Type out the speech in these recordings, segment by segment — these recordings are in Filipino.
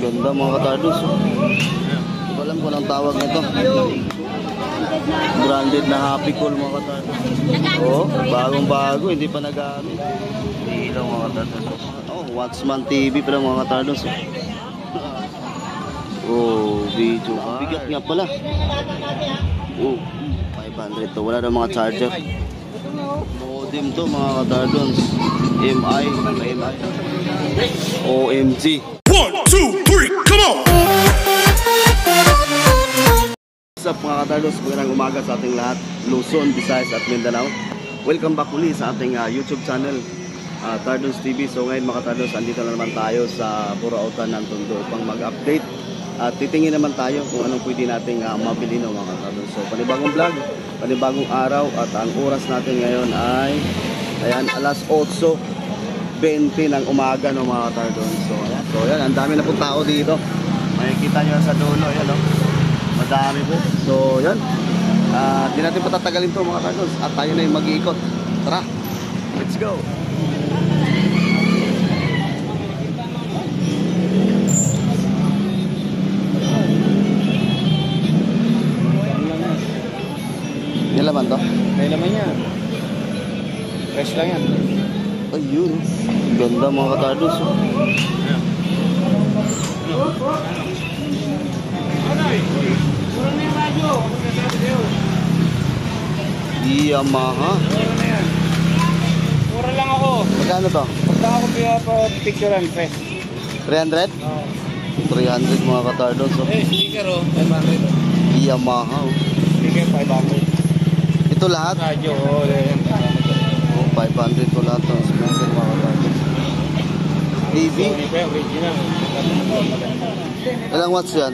Ganda mga katardos. Hindi ko alam kung anong tawag nito. Branded na Happy Cool mga katardos. Oh, bagong bago, hindi pa nagamit. Ilaw mga katardos. Oh, Watchman TV pala mga katardos. Oh, video. Bigat nga pala. Oh, 500 to. Wala na mga charger. Modem to mga katardos. MI, OMG. 1, 2, 3, come on! What's up mga katardos? Magandang umaga sa ating lahat. Luzon, Visayas at Mindanao. Welcome back uli sa ating YouTube channel, Tardos TV. So ngayon mga katardos, andito na naman tayo sa Burautan ng Tondo upang mag-update. At titingin naman tayo kung anong pwede nating mabili ng mga katardos. So panibagong vlog, panibagong araw. At ang oras natin ngayon ay ayan, alas 8:20 ng umaga no mga katardos. So ayan, ang dami na po tao dito. Makikita nyo sa dulo, ayan o. Madami po. So yan, di natin patatagalin to mga katardos. At tayo na yung mag-iikot. Tara, let's go. May laman to? May laman yan. Fresh lang yan. Ayun, ganda mga katardos. Yamaha. Mura lang ako. Magkano to? Pagka ako picturean fresh. 300? Oo. 300 mga katardos. Sticker 500. Yamaha. Sticker 500. Ito lahat? Radyo, yan. 500 to lahat ng speaker mga katardos. TV? Original. Ilang watts yan?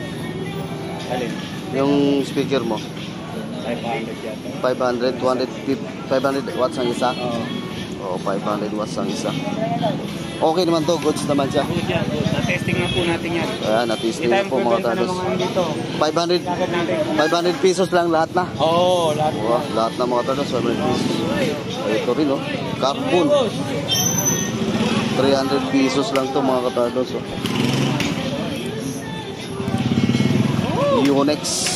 Alin? Yung speaker mo? 500 yata. 500, 500 watts ang isa? Oo. Oo, 500 watts ang isa. Okay naman to, goods naman siya. Good yan, good. Na-testing na po natin yan. Ayan, na-testing na po mga katardos. 500 pesos lang lahat na? Oo, lahat. Wow, lahat na mga katardos, 500 pesos. Ay, ito rin oh, carbon. 300 pesos lang to mga katardos. Yonex.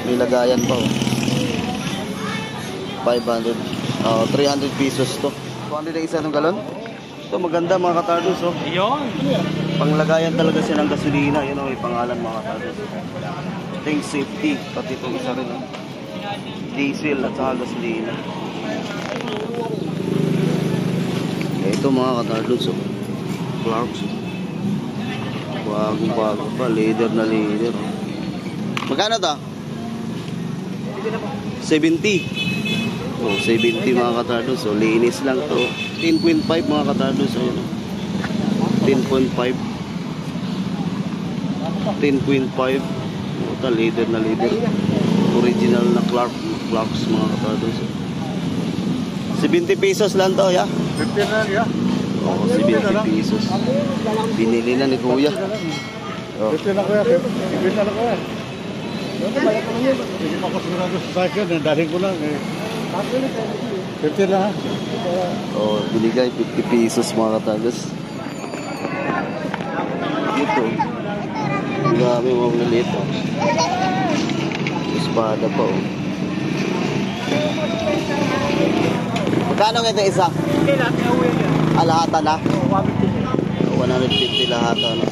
May lagayan pa oh. 300 pesos to. 200 na isa ng galon. Ito maganda mga katardos oh. Ayun. Panglagayan talaga siya ng gasolina. Yun oh, may pangalan mga katardos. Tank safety. Pati itong isa rin oh. Diesel at saka gasolina. Ito mga katardos oh. Clarks oh. Bagong bago pa. Leather na leather oh. Magkano to? 70. Oh, 70 mga katardos. So, linis lang to. 10.5 mga katardos. So, 10.5. 10.5. Ito, leather na leather. Original na Clarks mga katardos. 70 pesos lang to, ya? 50 na yan, Oh, 70 pesos. Binili na ni kuya. Oh. 50 na kuya. 50 na kuya. Hindi pa ako sigurado sa sakyan. Dahil ko lang eh. 50 na ha. Oh, binigay 50 pesos mga katardos. Dito. Marami mga maliit oh. Espada pa oh. Magkano nga ito isa? Lahata na? 150 lahata na.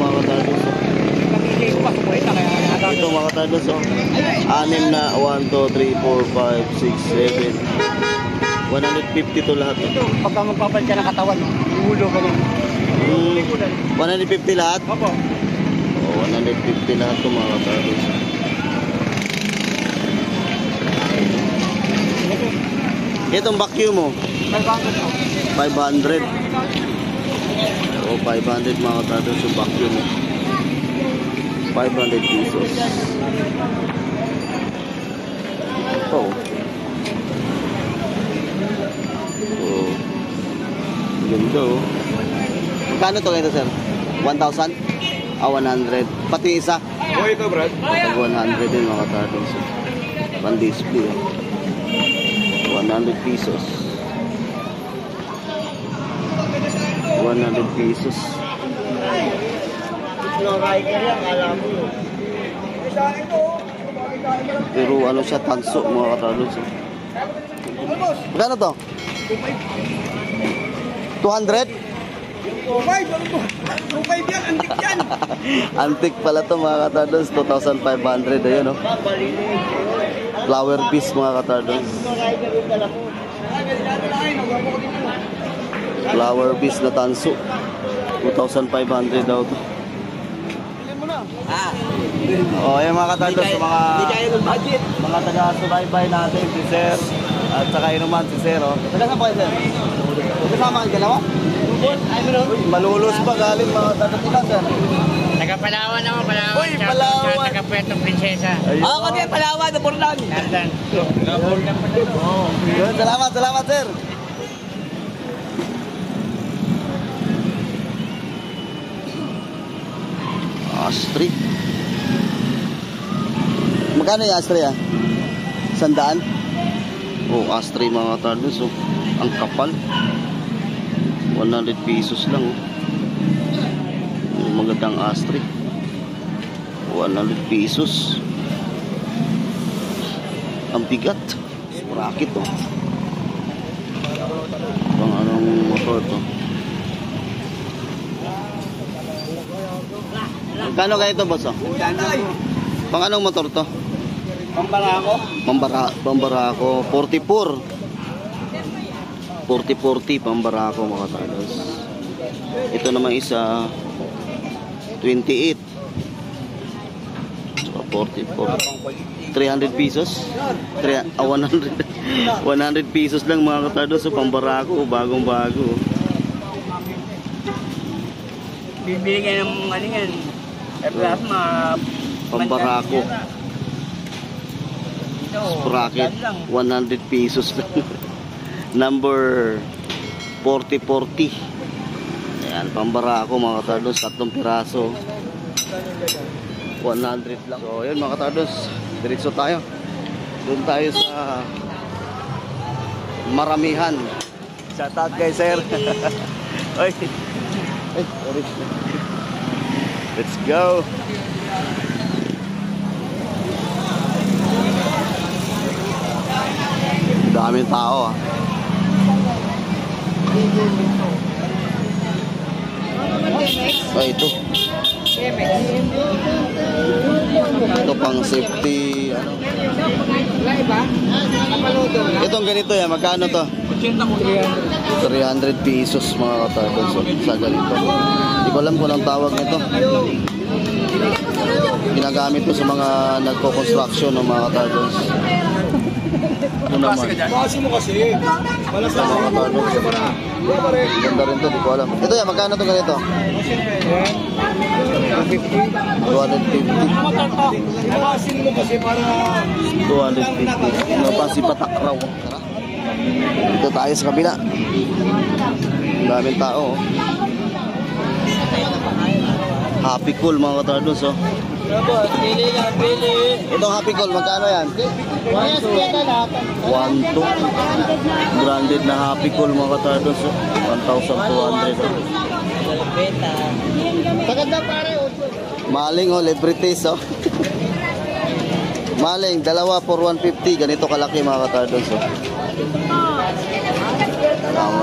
Mga katardos ito mga katardos oh. 6 na 1, 2, 3, 4, 5, 6, 7 150 to lahat Ito, pagka magpapalit ka ng katawan ulo ka lang 150 lahat? Opo. Oh, 150 lahat to mga katardos. Itong vacuum mo 500 oh, 500 mga katardos yung vacuum mo 500 pesos. Oh. Oh. Ganda oh. Magkano to ngayon sir? 1,000? 100. Pati isa? Oh, ito Brad. Pag 100 din mga katardos. Pan-display. 100 pesos. 100 pesos. Pero ano siya, tanso mga katrados. Magkano to? 200? 2.5 yan, antik yan. Antik pala to mga katrados. 2,500. Ayun no. Flower piece mga katrados. Flower piece na tanso. 2,500 daw to. Oh, yung mga katardos, mga taga-subaybay natin, si Sir, at saka inuman si Sir, oh. Taga-saan pa kayo, Sir? Kasama kayo dalawa? Malulos pa galing mga taga-tulas, Sir. Taga-Palawan naman, Palawan. Uy, Palawan! Taga-Puerto Princesa. Kasi Palawan, Naporlan. London. Good, salamat, Sir. Astri. Magkano yung Astri ah? 100? Oh, Astri mga katardos. Oh. Ang kapal. 100 pesos lang. Oh. Yung magandang Astri. 100 pesos. Ang bigat. Sprocket oh. Pang anong motor to? Magkano kayo ito, boss? Oh? Pang anong motor to? Pambarako. Pambarako. 44. 40-40 Pambarako mga katardos. Ito naman isa 28. So, 44. 300 pesos. 100 pesos lang mga katardos. So, Pambarako. Bagong-bago. Bibigyan ng ano yan. Pambarako. Sprocket. 100 pesos lang. Number 4040. Ayan, Pambarako mga katardos. 3 piraso. 100 lang. So, yun mga katardos. Diretso tayo. Doon tayo sa Maramihan. Shout out kay Sir. Oy. Ay, sorry. Let's go. Daming tao ah. Ito. Ito pang safety ano. Itong ganito yan, magkano to? 300 pesos mga katardos sa ganito. Hindi ko alam kung anong tawag nito. Ginagamit to sa mga nagko-construction ng mga katardos. Ito naman. Wala sa mga katardos. Ganda rin to, di ko alam. Ito yan, magkano to ganito? 250. 250. Ano pa si Patakraw? Tara. Dito tayo sa kabila. Daming tao. Happy Cool mga katardos oh. Itong Happy Cool, magkano yan? 1,200. Branded na Happy Cool mga katardos oh. 1,200 oh. Maling oh, Liberties oh. Maling, dalawa for 150. Ganito kalaki mga katardos oh.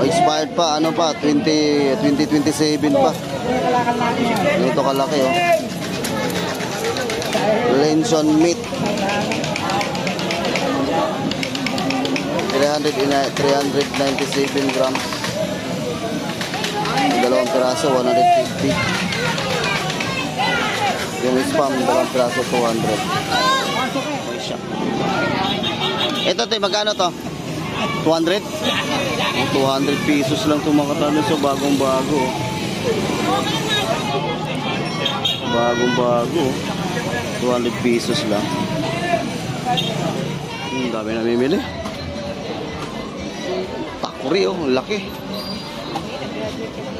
Expired pa, ano pa, 2027 pa. Ganito kalaki oh. Lenson meat 397 grams. Dalawang piraso 150. Yung spam dalawang piraso 200. Ito te, magkano to? 200? 200 pesos lang itong mga katardos. So bagong-bago. Bagong-bago. 200 pesos lang. Dami namimili. Takuri oh, laki.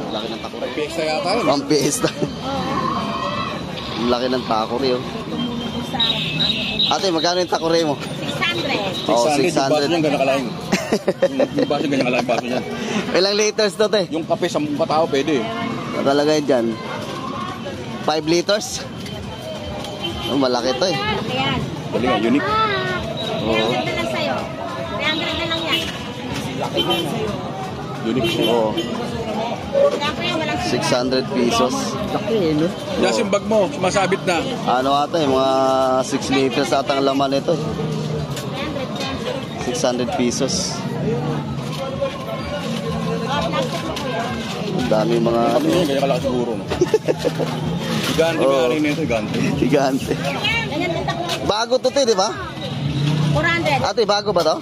Laki ng takuri. Piyesta yata yun. Ang piyesta. Laki ng takuri oh. Ate, magkano yung takuri mo? 600. Oh, 600. Yung baso 600. niyan, ganyan kalahin. Yung baso, ganyan kalahin baso niyan. Ilang liters to, te? Yung kape, 10 katao, pwede. Nakalagay dyan. 5 liters? Oh, malaki to eh. Ayan. Dali nga, unique. Oo. 300 na lang sa'yo. 300 na lang yan. Unique. Oo. Kaya po yan, walang 600 pesos. Yes, yung bag mo, sumasabit na. Ano ata eh, mga 6 liters ata ang laman nito eh. 600 pesos. Ang dami mga Kape niya, ganyan kalaki siguro. No? Gigante Oo. nga rin nito, gigante. gigante. Bago to, te, di ba? 400. Ate, bago ba to?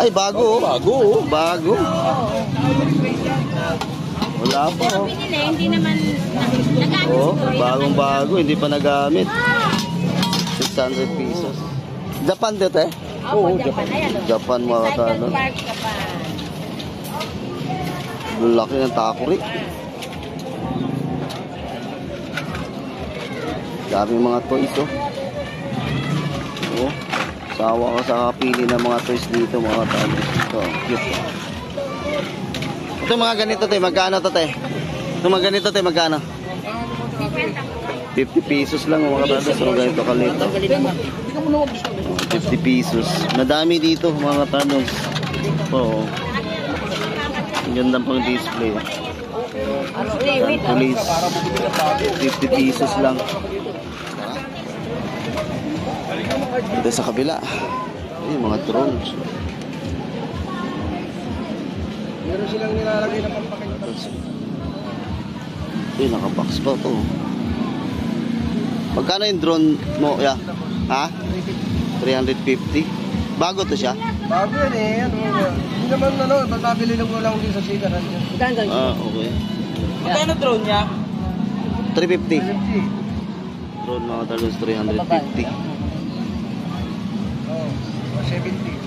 Ay, bago. Bago. Bago. Wala pa Pero oh. binili, hindi naman nagamit Oh, siguro. bagong bago, hindi pa nagamit. 600 pesos. Japan dito eh. Oo, Japan. Ayan, oh. Japan mga Cycle katalo. Park, Japan. Laki ng takuri. Daming mga toys oh. Oh, sawa ka sa kapili ng mga toys dito mga katalo. Ito, cute. Ito mga ganito te, magkano to te? Ito mga ganito te, magkano? 50 pesos lang mga katalo. So ganito kalito. 50 pesos. Madami dito mga katalo. Oo. Ang ganda pang display. Yan, police. 50 pesos lang. Dito sa kabila. Ay, mga drones. Meron silang nilalagay na pampakita. Ay, nakabox pa to. Magkano yung drone mo? Yeah. Ha? 350. Bago to siya? Bago yan eh. Ano, hindi naman ano, mabili lang mo lang din sa sigaran dyan. Ah, okay. Magkano drone niya? 350. 50. Drone mga talos 350. Oo, 170.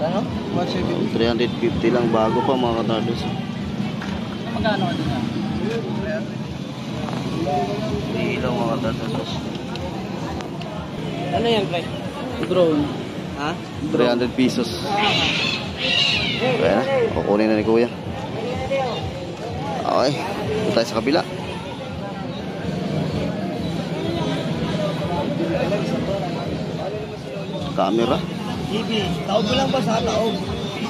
Ano? 170. 350 lang bago pa mga katalos. Magkano ano niya? Hindi lang mga katalos. Ano yan, Clay? Drone. Ha? 300 pesos. Kaya na, kukunin na ni kuya. Okay, ito tayo sa kabila. Camera. TV. Taog mo lang ba sa taog?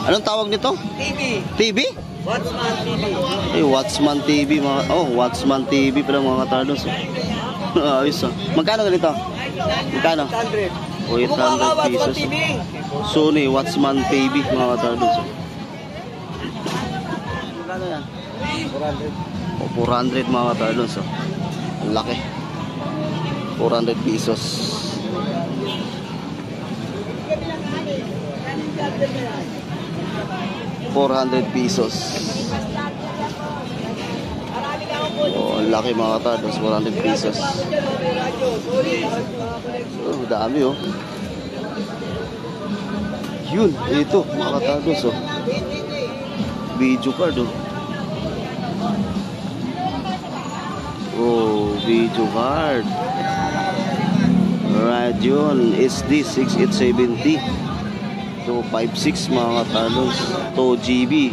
Anong tawag nito? TV. TV? Watchman TV. Ay, Watchman TV mga... Oh, Watchman TV pala mga katalos. Ayos ah. Magkano ganito? Magkano? 100. O, 800 pesos. TV. Sony Watchman TV mga katalos. Magkano yan? 400. O, 400 mga katalos. Ang laki. 400 pesos. 400 pesos. Oh, ang laki mga katados, 400 pesos. Oh, dami oh. Yun, ito mga katados oh. Video card oh. Oh, video card. Radeon SD 6870. 256 mga katalos. 2GB.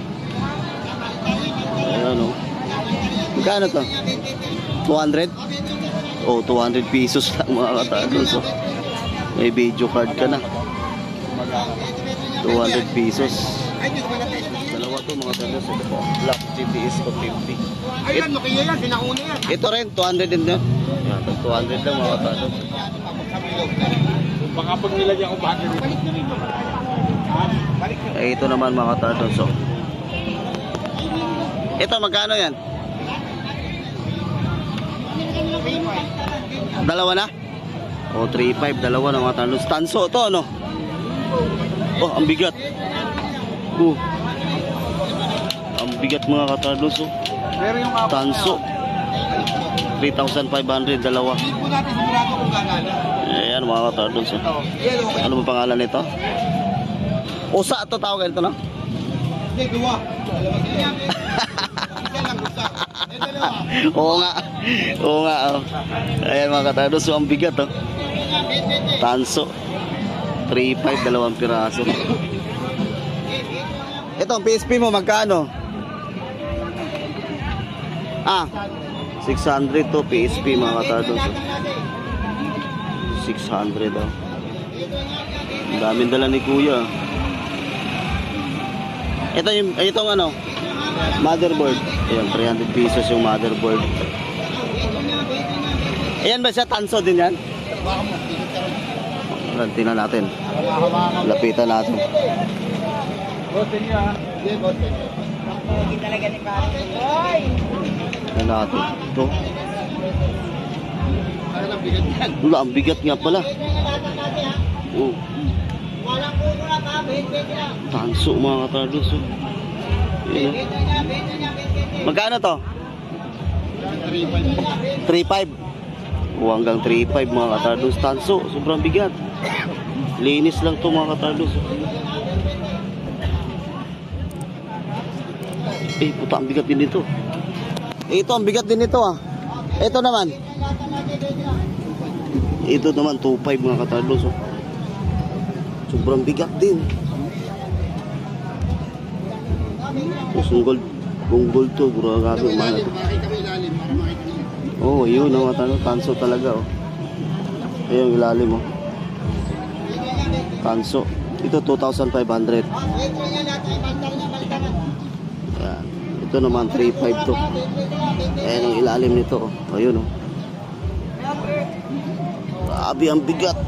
Ayan o. Magkano to? 200? Oh, 200 pesos lang mga katalos. Oh. May video card ka na. 200 pesos. Dalawa to mga katalos. Ito po. Black GTS 250. Ayan, Nokia yan, sinauna yan. Ito rin, 200 din yun. Yan, 200 lang mga katalos. Baka pag nilagyan ko battery. Eh, ito naman mga katalos. So, ito, magkano yan? Dalawa na? O, 3.5, dalawa na mga katalos. Tanso to, ano? Oh, ang bigat. Oh. Ang bigat mga katalos. Oh. Pero yung Tanso. 3,500, dalawa. hindi po natin sigurado kung gagana. Ayan mga katalos. Oh. Yan, okay. Ano ba pangalan nito? Usa ito tawag ito, no? Hindi, duwa. Isa lang, gusto. Yan, dalawa. Oo nga. Oo nga. Oh. Ayan mga katados. So, ang bigat. Oh. Tanso. 3.5, dalawang piraso. Ito, ang PSP mo, magkano? 600 to PSP mga katardos. 600 daw. Ang daming dala ni kuya. Itong ano, motherboard. Ayan, 300 pesos yung motherboard. Ayan ba siya? Tanso din yan? Tingnan natin. Lapitan natin. Tingnan natin. Ito. Wala, ang bigat nga pala. Oh. Tanso mga katardos. Magkano to? 3.5. O hanggang 3.5 mga katardos. Tanso, sobrang bigat. Linis lang to mga katardos. Puta, ang bigat din nito. Ito, ang bigat din nito Ito naman. Ito naman 2.5 mga katardos. Sobrang bigat din. Kung gold to, grabe, mahal. Oh, yun ang tanso talaga Ayun, ilalim Tanso. Ito 2,500. Ayan. Ito naman 3.5 to. Ayan ang ilalim nito Ayun Grabe ang bigat.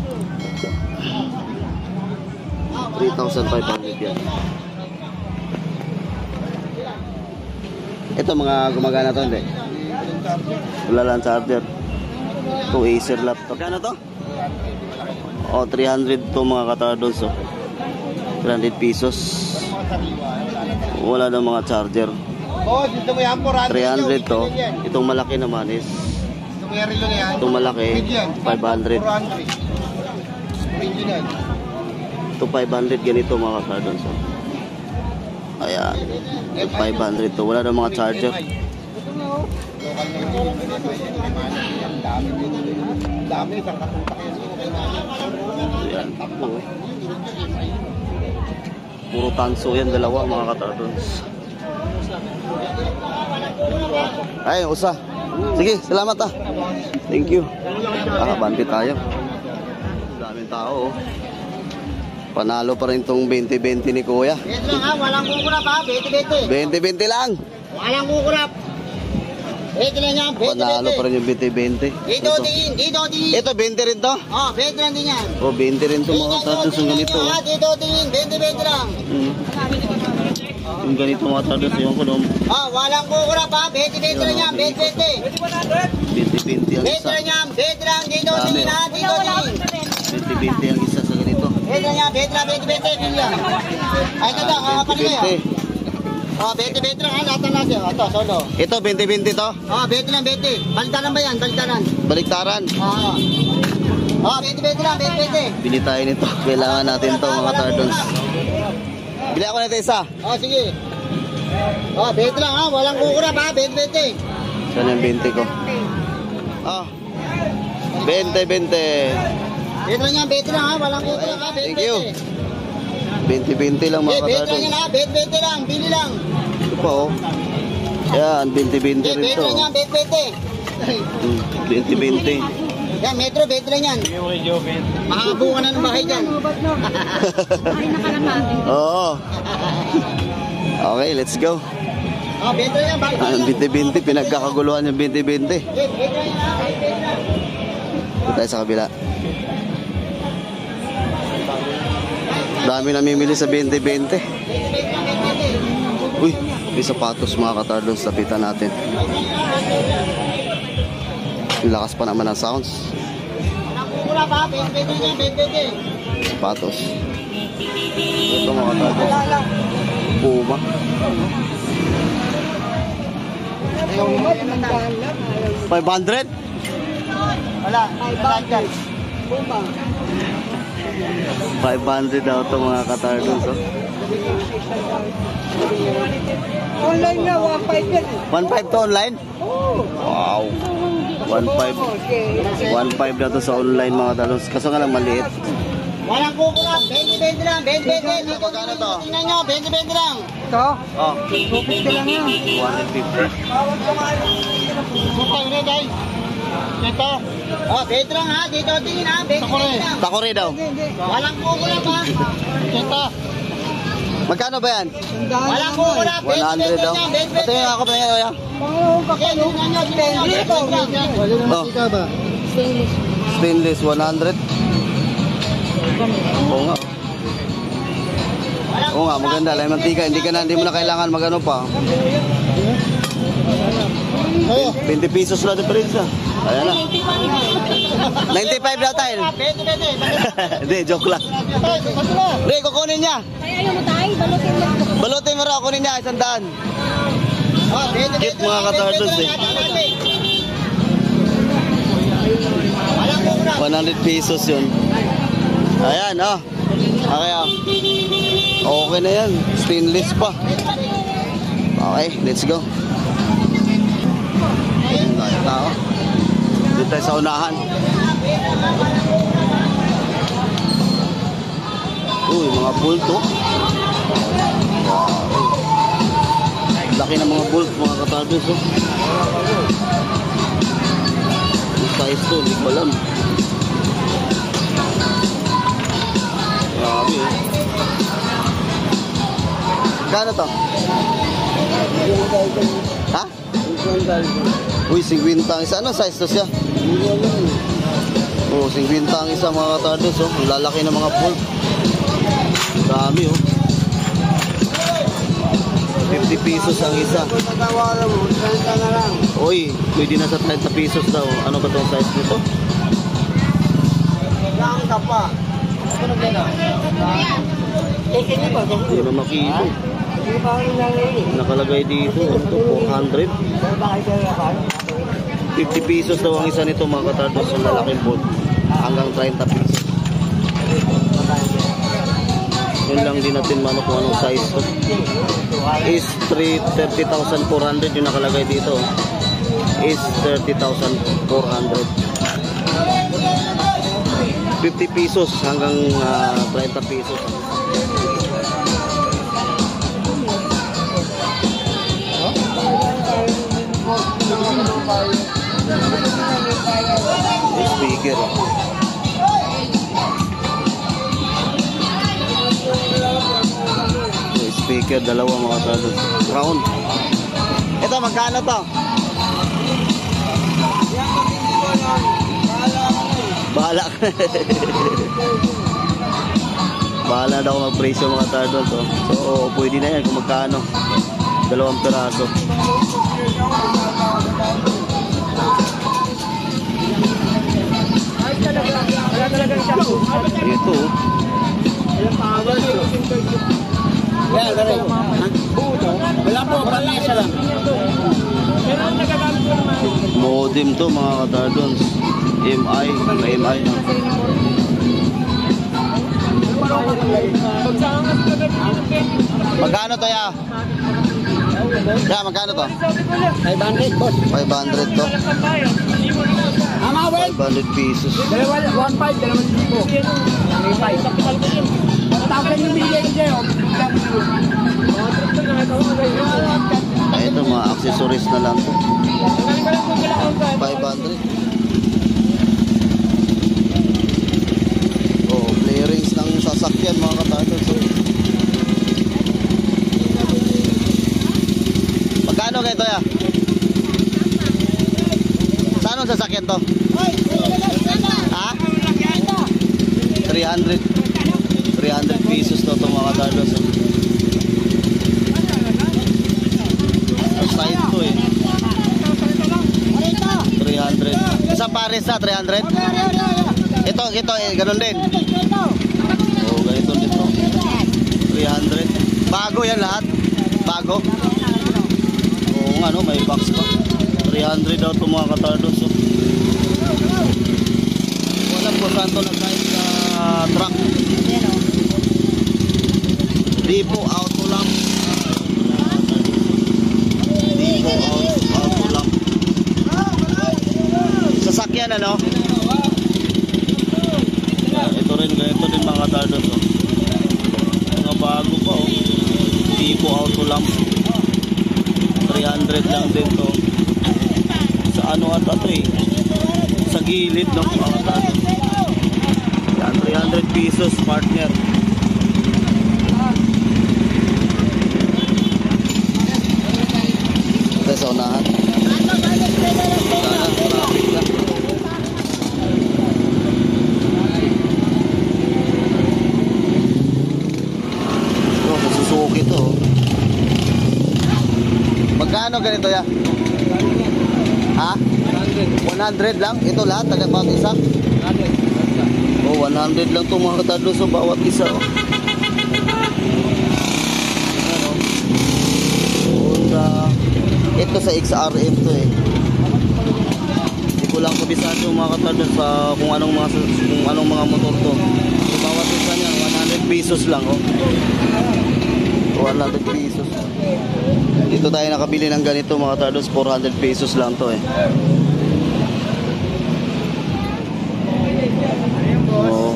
3,500 yan. Ito mga gumagana to, hindi? Wala lang charger. Ito Acer laptop. Kano to? 300 to mga katardos 300 pesos. Wala na mga charger. 300 to. Itong malaki naman is itong malaki 500. Ito 500 ganito mga katardos. Ayan. 500 to. Wala na mga charger. Ayan. Puro tanso yan, dalawa mga katardos. Ay, usa. Sige, salamat Thank you. Kakabante tayo. Daming tao Panalo pa rin tong 20-20 ni kuya. Ito lang walang kukurap 20-20. 20-20 lang. Walang kukurap. Ito lang yan, 20-20. Panalo pa rin yung 20-20. Dito din. Ito 20 rin to? 20 lang din yan. 20 rin to mga katardos yung ganito. Dito din, 20-20 lang. Yung ganito mga katardos, yung ko doon. Walang kukurap 20-20 lang yan, 20-20. 20-20 ang isa. 20 lang yan, 20 lang. Dito din. 20-20 ang isa sa ganito. 20 lang yan, 20 lang, 20-20. Ay, ito, kapalagay 20-20 lang, lahat ng nasi. Ito, solo. Ito 20-20 to? 20 lang, 20. Baliktaran ba yan? Baliktaran. 20-20 lang, 20-20. Bili tayo nito. Kailangan natin to mga katardos. Bili ako nito isa. Sige. 20 lang walang kukurap 20-20. Saan yung 20 ko? 20-20. Dito lang yan, 20 lang walang kukurap 20-20. Thank you. 20-20 lang mga 20 katardos. lang yan 20-20 lang, bili lang. Ito pa Yan, 20-20 rin 20 to. lang yan, 20-20. 20-20. Yan, metro, 20 lang yan. Makakabuo ka na ng bahay dyan. Oo. Okay, let's go. 20 lang yan, bakit? 20-20, pinagkakaguluhan yung 20-20. 20 lang yan, 20 lang. Ito tayo sa kabila. Dami namimili sa 20-20. Uy, may sapatos mga katardos. Lapitan natin. Lakas pa naman ang sounds. Wala pa, 20 lang, 20. Sapatos. Ito mga katardos. Puma. $500? Wala, 500. 500 daw ito mga katardos. Online na, 1.5 yan. 1.5 to online? Wow. 1.5 na to sa online mga katardos. Kaso nga lang maliit. Walang kukulang. 20-20 lang. 20-20. Dito, Magkano to? tingnan nyo. 20-20 lang. Ito, Oh, 250 lang yan. 150. Bukay ulit, guys. Ito. Oh, 20 lang ha. Dito, tingin ha. 20-20 lang. Takore daw. Walang kukulang ha. Ito. Magkano ba yan? Walang kukulang. 100 daw. 20-20 lang. 20-20. Patingin ako ba yan, kuya? Okay, tingnan nyo. Tingnan nyo. 20-20 lang. Oh. Stainless 100. Oo nga. Oo nga, maganda. Lay mantika. Hindi mo na kailangan magano pa. 20 pesos na difference na. Ayan na. 95 daw tayo. 20-20. Hindi, joke lang. Hindi, kukunin niya. Kaya ayaw mo tayo, balutin mo. Balutin mo raw, kunin niya. 100. Oh, 20-20 Cute mga katardos eh. Walang kukulang. 100 pesos yun. Ayan, oh. Okay, oh. Okay na yan. Stainless pa. Okay, let's go. Ayan, tao. Dito tayo sa unahan. Uy, mga bulto. Laki ng mga bolt, mga katardos, oh. Yung size to, hindi ko alam. Grabe, eh. Kano to? Ha? Uy, 50 ang isa. Ano size to siya? Oh, 50 ang isa, mga katardos, oh. Ang lalaki ng mga bolt. Dami, oh. 50 pesos ang isa. Uy, pwede na sa 30 pesos daw. Ano ba itong size nito? Hindi na makita. Nakalagay dito. Ito, 400. 50 pesos daw ang isa nito, mga katardos. Ang lalaking bolt. Hanggang 30 pesos. Yun lang din natin mano kung anong size to. Is 30,400 yung nakalagay dito. Is 30,400. 50 pesos hanggang 30 pesos. Speaker. Speaker, dalawa mga katardos. Round. Ito, magkano to? Bahala ka. Bahala daw mag-presyo mga katardos. So, pwede na yan kung magkano. 2 peraso. Ito. Wala po, pamesa lang. Modem to mga katardos. MI, may MI na. Magkano to ya? Ya, magkano to? 500, boss. 500 to. 500 pesos. 1.5, 2,000. 1.5. Tapos yung bigay ko sa'yo. Ito, mga accessories na lang to. 500. Oh, clearings ng sasakyan mga katardos. Magkano kayo to ya? Saan ang sasakyan to? Ha? 300 pesos to mga katardos. Size to eh. 300. Isang pares na 300. Ito eh, ganun din. Oh, ganito dito. 300. Bago yan lahat. Bago. Oo nga no, may box pa. 300 daw ito mga katardos. Wala po saan ito nag-guide sa truck. Lipo auto lang. Lipo auto lang. Sasakyan ano? Ito rin, ganito din mga mga tardos. Oh. Mga bago pa oh. Tipo auto lamp. 300 lang din to. Sa ano ata to eh? Sa gilid no mga tardos. Yan, 300 pesos partner. Ito sa unahan. Traffic na. Suzuki to. Magkano ganito ya? Ha? 100 lang? Ito lahat? Tagat bawat isa? 100. Oh, 100 lang to mga katadlos so bawat isa. Oh. Honda. Ito sa XRM to eh. Hindi ko lang kabisado mga katadlos sa kung anong mga motor to. So, bawat isa niya 100 pesos lang oh. 100 pesos. Dito tayo nakabili ng ganito mga tardos, 400 pesos lang to eh. Oh.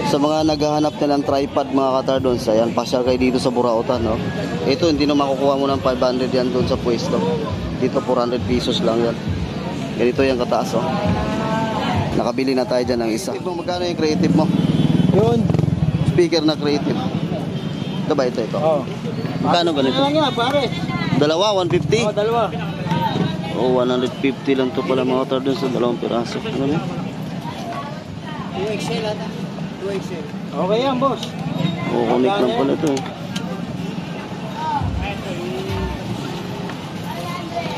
Sa mga naghahanap na ng tripod mga katardos, ayan, pasyal kayo dito sa Burautan no? Ito hindi na makukuha mo ng 500 yan doon sa pwesto. Dito 400 pesos lang yan. Ganito yung kataas oh. Nakabili na tayo dyan ng isa. Magkano yung creative mo? Yun. Speaker na creative. Ito ba ito? Oo. Magkano ganito? Ano nga, pare? Dalawa, 150? Oo, dalawa. Oh, 150 lang to pala mga tardos sa dalawang piraso. Ano na? 2XL ata. 2XL. Okay yan, boss. Oh, connect lang pala to.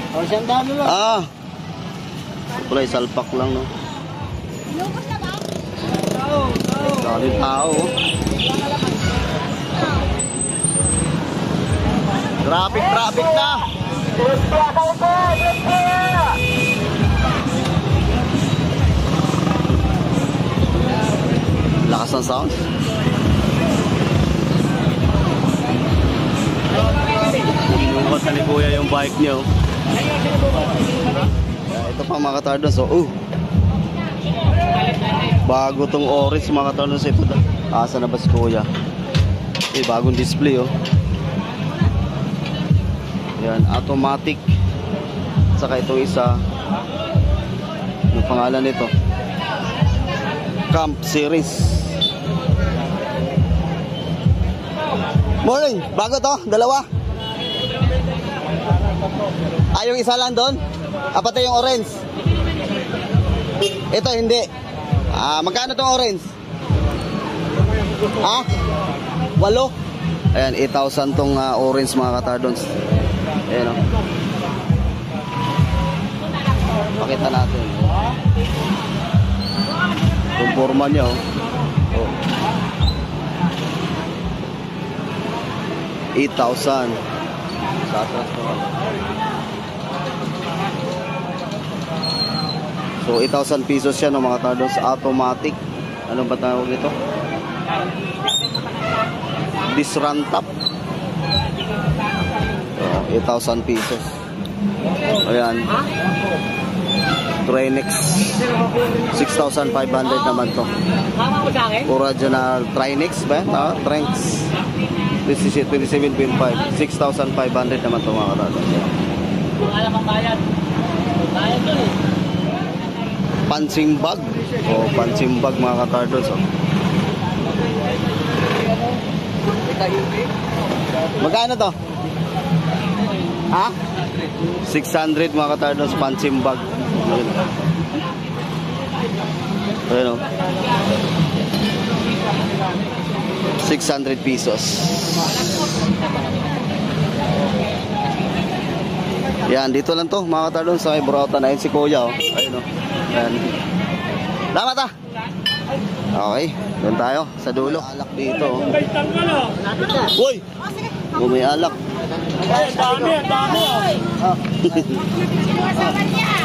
O, siyang dami lang. Ah! Pala, isalpak lang no? Lubos na ba? Dami tao oh. Traffic na! Lakas ng sound. Inuukat na ni Kuya yung bike niya oh. Ito pa mga katardos oh. Bago tong Oris mga katardos ito. Asa na ba si Kuya? Bagong display oh. Yan, automatic. Saka itong isa. Yung pangalan nito Camp Series. Morning, bago to, dalawa. Yung isa lang doon. Pati yung orange. Ito hindi. Magkano tong orange? 8? Ayan, 8,000 tong orange mga katardons. Ayan o. Pakita natin. Yung forma niya o. Oh. 8,000. Sa atras mo. So 8,000 pesos siya no mga katardons. Automatic. Ano ba tawag ito? Disrun top. 8,000 pesos. Ayan. Trinex 6,500 naman to. Original Trinex ba? Trinex 27.5 6,500 naman to mga katardons. Punching bag. Punching bag mga katardons. Magkano to? 600 mga katardons, punching bag. Ayun o. 600 pesos. Yan, dito lang to mga katardons sa Burautan. Ayun si Kuya o. Ayun o. Yan. Salamat ah. Okay, doon tayo sa dulo. Alak dito. Uy! May alak. Dami.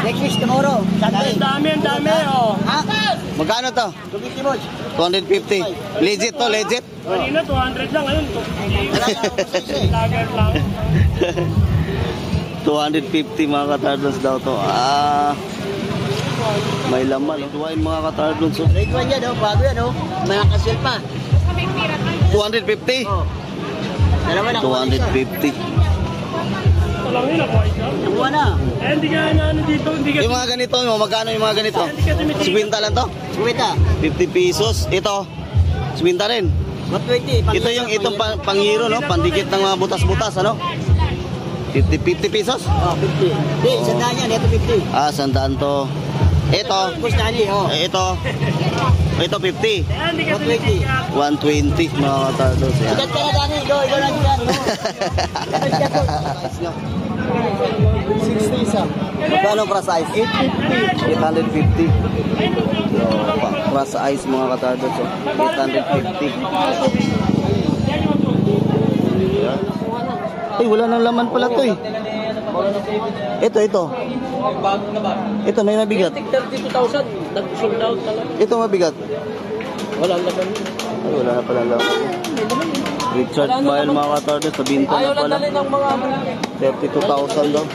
Next tomorrow. Dami. Oh. Magkano to? 250. Legit to, legit. Kanina 200 lang. Ayun. Lager lang. 250 mga katardons daw to. May laman. Duwain mga katardons. So, Red one yan, oh. Bago yan, oh. May nakasil pa. 250. Oh. Dalawa na kuha isa. 250. Talang nila ko isa. Nakuha na. Eh, hindi ka na ano dito. Hindi ka Yung mga ganito, magkano yung mga ganito? 50 lang to? Kuwita. 50 pesos. Ito, 50 rin. 120. Ito yung itong panghiro, no? Pandikit ng mga butas-butas, ano? 50 pesos? Oh, 50. Hindi, sandaan yan. Ito 50. Ah, sandaan to. Ito, Bustani, oh. ito 50. 120. 120 mga katardons. Yan. Agad ka na, Dani. Go, ikaw lang dyan. 60 isa. Magkano para sa ice? 850. So, para sa ice mga katardons. 850. Yan. Ay, wala nang laman pala to eh. Ito. Ito, may mabigat. 32,000. Nag-sold out talaga. Ito mabigat. Wala laman. Ay, wala na pala laman. Richard Bail mga katardons. Sa binta na pala. ng mga 32,000 daw.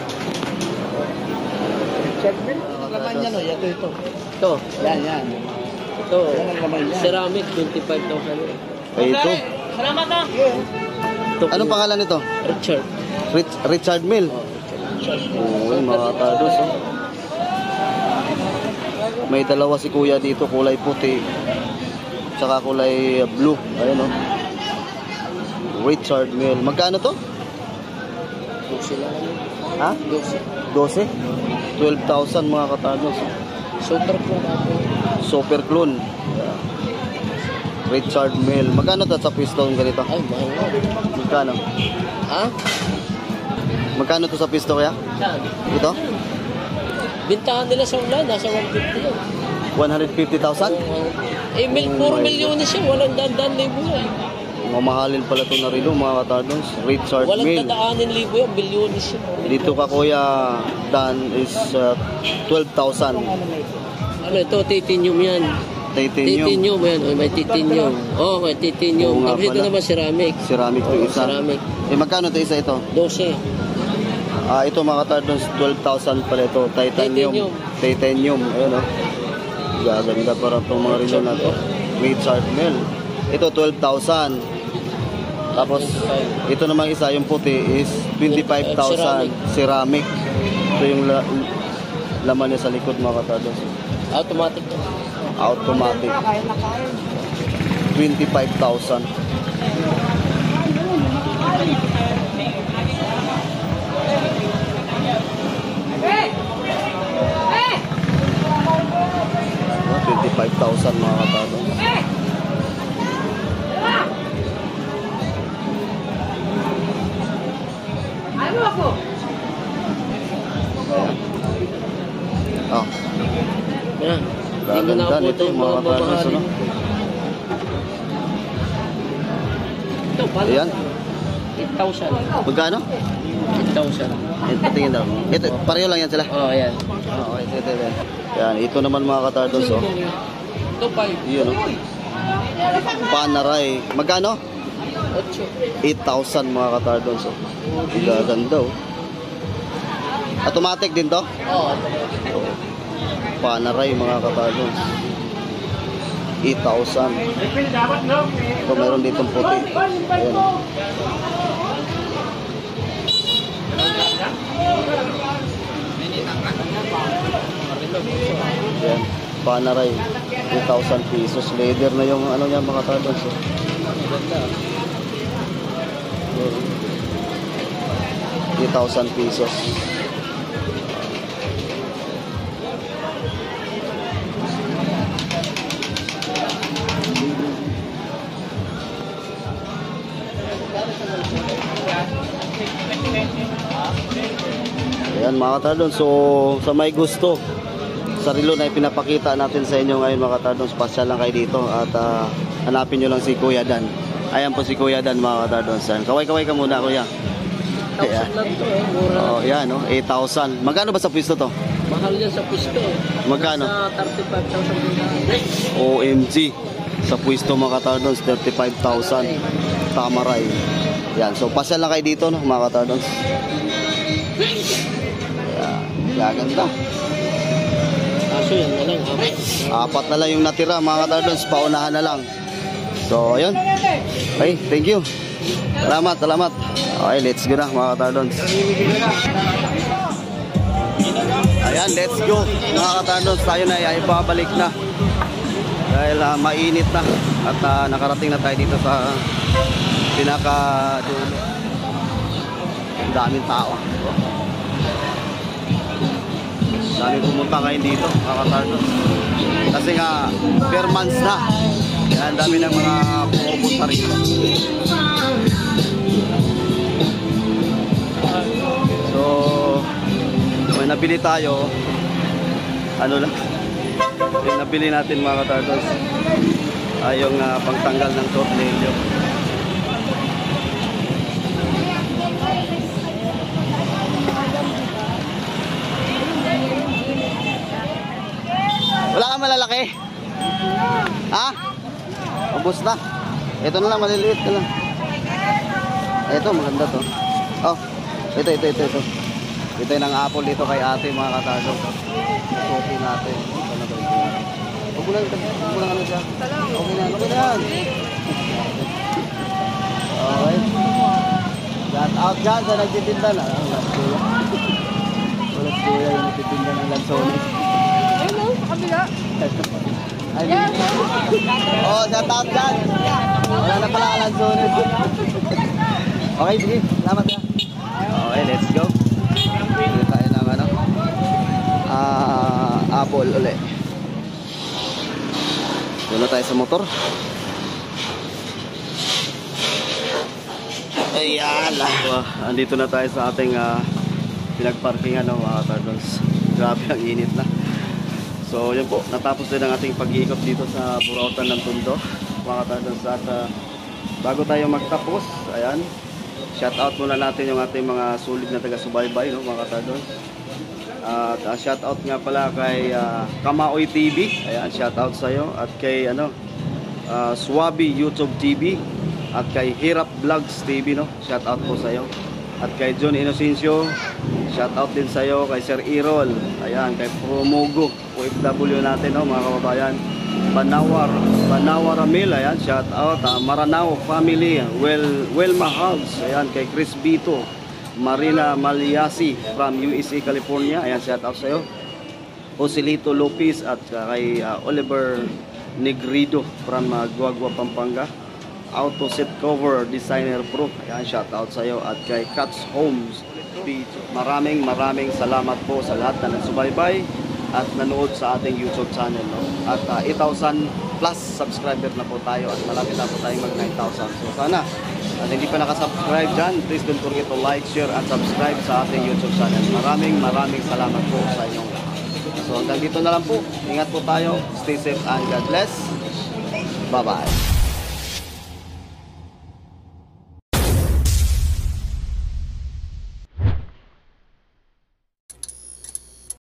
Laman yan, oh. Ito. Ito. Yan. Ito. Ceramic, 25,000. Ay, ito. Salamat ah. Anong pangalan nito? Richard. Richard Mill. Oo, mga katardons. Oh. May dalawa si kuya dito, kulay puti. Tsaka kulay blue. Ayun oh. Richard Mill. Magkano to? 12 lang. Ha? 12? 12,000 mga katardons. Super po ako. Super clone. Richard Mill. Magkano to sa piston ganito? Ay, mahal nga. Magkano? Ha? Magkano to sa pisto kaya? Saan? Ito? Bintahan nila sa ulan, nasa 150 lang. 150,000? Puro milyon siya, walang dandan libo yan. Mamahalin pala ito na rilo mga katardons. Richard Walang Mill. dadaanin libo yan, bilyon siya. Dito ka kuya Dan is 12,000. Ano ito, titanium yan. Titanium. Titanium yan, may titanium. Oh, may titanium. Oo nga Tapos ito pala. naman ceramic. Ceramic to isa. Ceramic. Eh magkano to isa ito? 12. Ito mga katardons 12,000 pala ito. Titanium. Titanium. Ayun o. Gaganda para itong mga rilo na to. Richard Mill. Ito 12,000. Tapos ito namang isa yung puti is 25,000. Ceramic. Ito yung laman niya sa likod mga katardons. Automatic to. Automatic. 25,000. Hey! Hey! 25,000 mga katardons. Hey! Ano ako? Oh, Yan. Hindi ko na gaganda po nito ito mga katardons. mababahalin. Ano? Ito, pala. Ayan. 8,000. Magkano? 8,000. Ito, tingin daw. Ito, pareho lang yan sila. Oh, ayan. Okay, ito. Yan, ito naman mga katardons. Oh. Ito, 5. Yun, oh. Panaray. Magkano? 8. 8,000 mga katardons. Oh. Gaganda, oh. Automatic din to? Oh, Panaray mga katardons. 8,000. Ito meron ditong puti. Ayan. Ayan. Panaray. 2,000 pesos. Leather na yung ano niya mga katardons. Oh. Ayan. 3,000 pesos. Ayan mga katardons, so sa may gusto sa relo na ipinapakita natin sa inyo ngayon mga katardons, pasyal lang kayo dito at hanapin nyo lang si Kuya Dan. Ayan po si Kuya Dan mga katardons. Kaway-kaway ka muna kuya. Ayan. lang to eh. Mura. Oh, yan, oh, 8,000. Magkano ba sa pwesto to? Mahal yan sa pisto. Magkano? Sa 35,000 din. OMG. Sa pwesto mga katardons, 35,000. Tamaray. Yan, so pasyal lang kayo dito no, mga katardons. Yan, gaganda. piraso yan na lang. Apat na lang yung natira mga katardons, paunahan na lang. So ayun. Okay, thank you. Salamat. Okay, let's go na mga katardons. Ayan, let's go mga katardons. Tayo na ay babalik na. Dahil mainit na. At nakarating na tayo dito sa pinaka-dulo. Ang daming tao. Dami pumunta ngayon dito mga katardons. Kasi nga per months na. Kaya ang dami ng mga pumupunta rito. So may nabili tayo. Ano lang, yung nabili natin mga katardons ay yung pangtanggal ng tornilyo. Wala kang malalaki? Ha? Ubus na. Ito na lang, maliliit na lang. Ito, maganda to. Oh, ito. Ito yung apple dito kay ate mga katardons. Susuki natin. Ito na ba ito? Huwag mo lang ano siya. Okay na yan. Okay. Shout out dyan sa nagtitinda na. Walang kuya yung nagtitinda ng lansones. Ayun o, sa kabila. Oh, shout out dyan. Wala na pala ka lansones. Okay, sige. Salamat ka. Okay, let's go. Dito tayo ng ano. Apple ulit. Doon na tayo sa motor. Ayan. Andito na tayo sa ating pinagparkingan mga katardons. Grabe ang init na. So yun po, natapos din ang ating pag-iikot dito sa Burautan ng Tondo mga katardons. At bago tayo magtapos, ayan, shout out muna natin yung ating mga sulit na taga-subaybay, no, mga katardons. At shout out nga pala kay Kamaoy TV, ayan, shout out sa iyo. At kay Swabi YouTube TV, at kay Hirap Vlogs TV, no, shout out po sa iyo. At kay John Inocencio, shout out din sa iyo. Kay Sir Irol, ayan, kay Promogo OFW natin, no, mga kababayan. Banawar Amil, ayan, shout out. Maranao family, Wilma House, ayan, kay Chris Bito, Marina Maliasi from USA, California, ayan, shout out sa iyo. Joselito Lopez at kay Oliver Negrido from Guagua, Pampanga. Auto Seat Cover Designer Pro, ayan, shout out sa iyo. At kay Cats Homes Beach, maraming salamat po sa lahat na nagsubaybay at nanood sa ating YouTube channel, no? At 8,000 plus subscriber na po tayo at malapit na po tayong mag 9,000. So sana at hindi pa nakasubscribe dyan, please don't forget to like, share and subscribe sa ating YouTube channel. Maraming salamat po sa inyong lahat. So hanggang dito na lang po. Ingat po tayo. Stay safe and God bless. Bye bye.